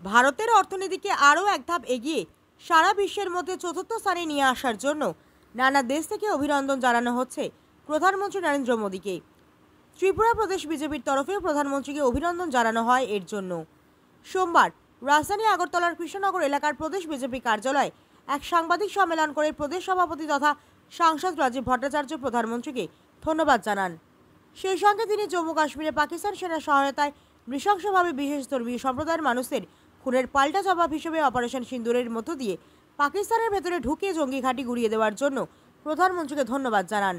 ভারতের অর্থনীতিকে আরও এক ধাপ এগিয়ে সারা বিশ্বের মধ্যে চতুর্থ স্থানে নিয়ে আসার জন্য নানা দেশ থেকে অভিনন্দন জানানো হচ্ছে প্রধানমন্ত্রী নরেন্দ্র মোদীকে। ত্রিপুরা প্রদেশ বিজেপির তরফেও প্রধানমন্ত্রীকে অভিনন্দন জানানো হয় এর জন্য। সোমবার রাজধানী আগরতলার কৃষ্ণনগর এলাকার প্রদেশ বিজেপি কার্যালয়ে এক সাংবাদিক সম্মেলন করে প্রদেশ সভাপতি তথা সাংসদ রাজীব ভট্টাচার্য প্রধানমন্ত্রীকে ধন্যবাদ জানান। সেই সঙ্গে তিনি জম্মু কাশ্মীরে পাকিস্তান সেনার সহায়তায় নৃশংসভাবে বিশেষ ধর্মীয় সম্প্রদায়ের মানুষদের খুনের পাল্টা জবাব হিসেবে অপারেশন সিন্দুরের মধ্য দিয়ে পাকিস্তানের ভেতরে ঢুকে জঙ্গি ঘাঁটি গুড়িয়ে দেওয়ার জন্য প্রধানমন্ত্রীকে ধন্যবাদ জানান।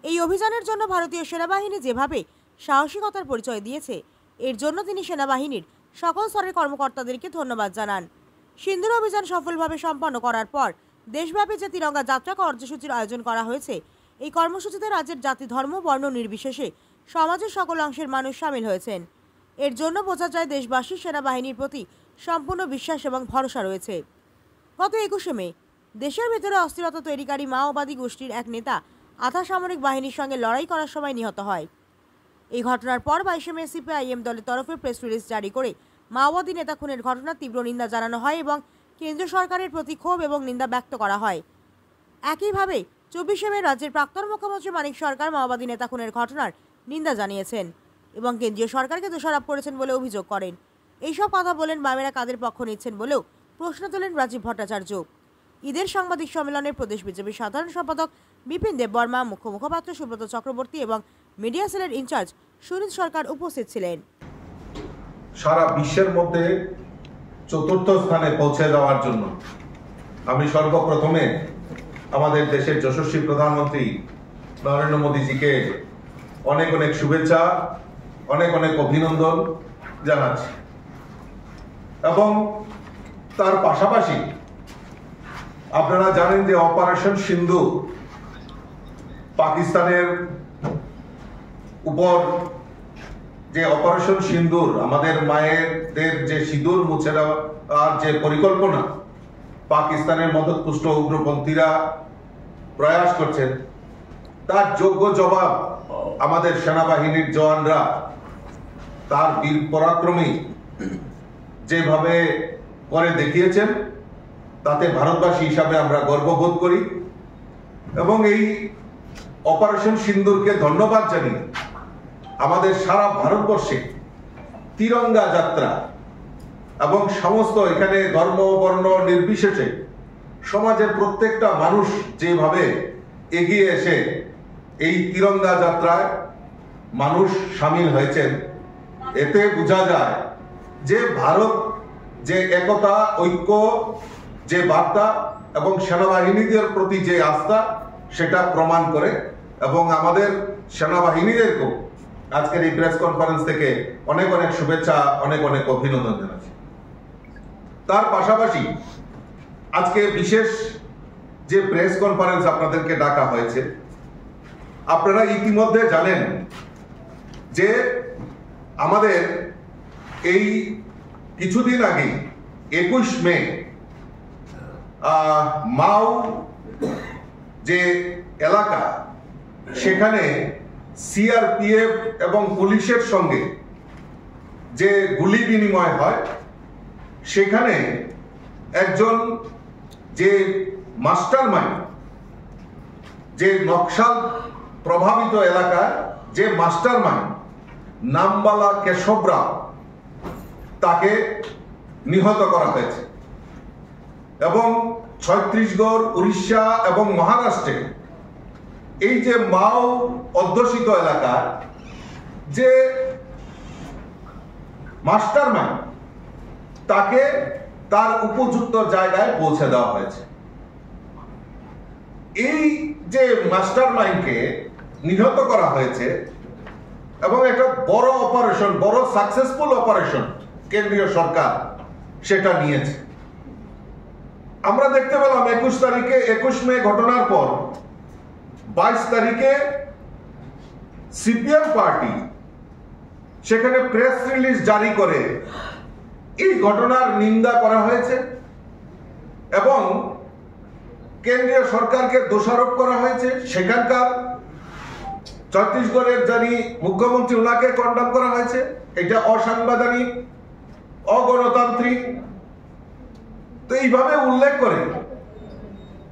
এই অভিযানের জন্য ভারতীয় সেনাবাহিনী যেভাবে সাহসিকতার পরিচয় দিয়েছে এর জন্য তিনি সেনাবাহিনীর সকল স্তরের কর্মকর্তাদেরকে ধন্যবাদ জানান। সিন্দুর অভিযান সফলভাবে সম্পন্ন করার পর দেশব্যাপী যে তিরঙ্গা যাত্রা কর্মসূচির আয়োজন করা হয়েছে, এই কর্মসূচিতে রাজ্যের জাতি ধর্ম বর্ণ নির্বিশেষে সমাজের সকল অংশের মানুষ সামিল হয়েছেন। এর জন্য বোঝা যায় দেশবাসীর সেনাবাহিনীর প্রতি সম্পূর্ণ বিশ্বাস এবং ভরসা রয়েছে। গত 21শে মে দেশের ভেতরে অস্থিরতা তৈরিকারী মাওবাদী গোষ্ঠীর এক নেতা আধা সামরিক বাহিনীর সঙ্গে লড়াই করার সময় নিহত হয়। এই ঘটনার পর 22শে মে সিপিআইএম দলের তরফে প্রেস রিলিজ জারি করে মাওবাদী নেতা খুনের ঘটনার তীব্র নিন্দা জানানো হয় এবং কেন্দ্র সরকারের প্রতি ক্ষোভ এবং নিন্দা ব্যক্ত করা হয়। একইভাবে 24শে মে রাজ্যের প্রাক্তন মুখ্যমন্ত্রী মানিক সরকার মাওবাদী নেতা খুনের ঘটনার নিন্দা জানিয়েছেন এবং কেন্দ্রীয় সরকারকে দোষারোপ করেছেন বলে অভিযোগ করেন। এইসব কথা বলেন বামেরা কাদের পক্ষ নিচ্ছেন বলেও প্রশ্ন তোলেন রাজীব ভট্টাচার্য। ঈদের সাংবাদিক সম্মেলনে প্রদেশ বিজেপির সাধারণ সম্পাদক বিপিন দেববর্মা, মুখ্য মুখপাত্র সুব্রত চক্রবর্তী এবং মিডিয়া সেলের ইনচার্জ সুনীল সরকার উপস্থিত ছিলেন। সারা বিশ্বের মধ্যে চতুর্থ স্থানে পৌঁছে যাওয়ার জন্য আমি সর্বপ্রথমে আমাদের দেশের যশস্বী প্রধানমন্ত্রী নরেন্দ্র মোদীজিকে অনেক অনেক শুভেচ্ছা, অনেক অনেক অভিনন্দন জানাচ্ছি এবং তার পাশাপাশি আপনারা জানেন যে অপারেশন সিন্দুর পাকিস্তানের উপর যে অপারেশন সিন্দুর আমাদের মায়েদের যে সিঁদুর মুছে দেওয়ার যে পরিকল্পনা পাকিস্তানের মদতপুষ্ট উগ্রপন্থীরা প্রয়াস করছেন, তার যোগ্য জবাব আমাদের সেনাবাহিনীর জওয়ানরা তার বীর পরাক্রমী যেভাবে করে দেখিয়েছেন তাতে ভারতবাসী হিসাবে আমরা গর্ববোধ করি এবং এই অপারেশন সিন্দুরকে ধন্যবাদ জানিয়ে আমাদের সারা ভারতবর্ষে তিরঙ্গা যাত্রা এবং সমস্ত এখানে ধর্ম বর্ণ নির্বিশেষে সমাজের প্রত্যেকটা মানুষ যেভাবে এগিয়ে এসে এই তিরঙ্গা যাত্রায় মানুষ সামিল হয়েছেন, এতে বোঝা যায় যে ভারত যে একতা, ঐক্য, যে বার্তা এবং সেনাবাহিনীদের প্রতি যে আস্থা সেটা প্রমাণ করে এবং আমাদের সেনাবাহিনীদেরকেও আজকের এই প্রেস কনফারেন্স থেকে অনেক অনেক শুভেচ্ছা, অনেক অনেক অভিনন্দন জানাচ্ছি। তার পাশাপাশি আজকে বিশেষ যে প্রেস কনফারেন্স আপনাদেরকে ডাকা হয়েছে, আপনারা ইতিমধ্যে জানেন যে আমাদের এই কিছুদিন আগে 21 মে মাও যে এলাকা সেখানে সিআরপিএফ এবং পুলিশের সঙ্গে যে গুলি বিনিময় হয় সেখানে একজন যে মাস্টার মাইন্ড, যে নকশাল প্রভাবিত এলাকার যে মাস্টার মাইন্ড নামবালা কেশব রাও, তাকে নিহত করা হয়েছে এবং ছত্তিশগড়, উড়িষ্যা এবং মহারাষ্ট্রে এই যে মাও অধ্যুষিত এলাকার যে মাস্টার মাইন্ড তাকে তার উপযুক্ত জায়গায় পৌঁছে দেওয়া হয়েছে। এই যে মাস্টার মাইন্ডকে নিহত করা হয়েছে এবং একটা বড় অপারেশন, বড় সাকসেসফুল অপারেশন কেন্দ্রীয় সরকার সেটা নিয়েছে। আমরা দেখতে পেলাম 21 মে ঘটনার পর 22 তারিখে সিপিএম পার্টি সেখানে প্রেস রিলিজ জারি করে এই ঘটনার নিন্দা করা হয়েছে এবং কেন্দ্রীয় সরকারকে দোষারোপ করা হয়েছে। সেখানকার ছত্তিশগড়ের যিনি মুখ্যমন্ত্রী ওনাকে কন্ডেম করা হয়েছে, এটা অসাংবিধানিক অগণতান্ত্রিক। তো এইভাবে উল্লেখ করে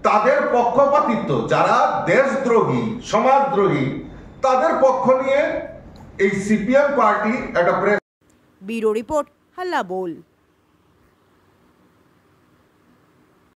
তাদের পক্ষপাতিত্ব, যারা দেশদ্রোহী সমাজদ্রোহী তাদের পক্ষ নিয়ে এই সিপিএম পার্টি একটা প্রেস। ব্যুরো রিপোর্ট, হাল্লা বোল।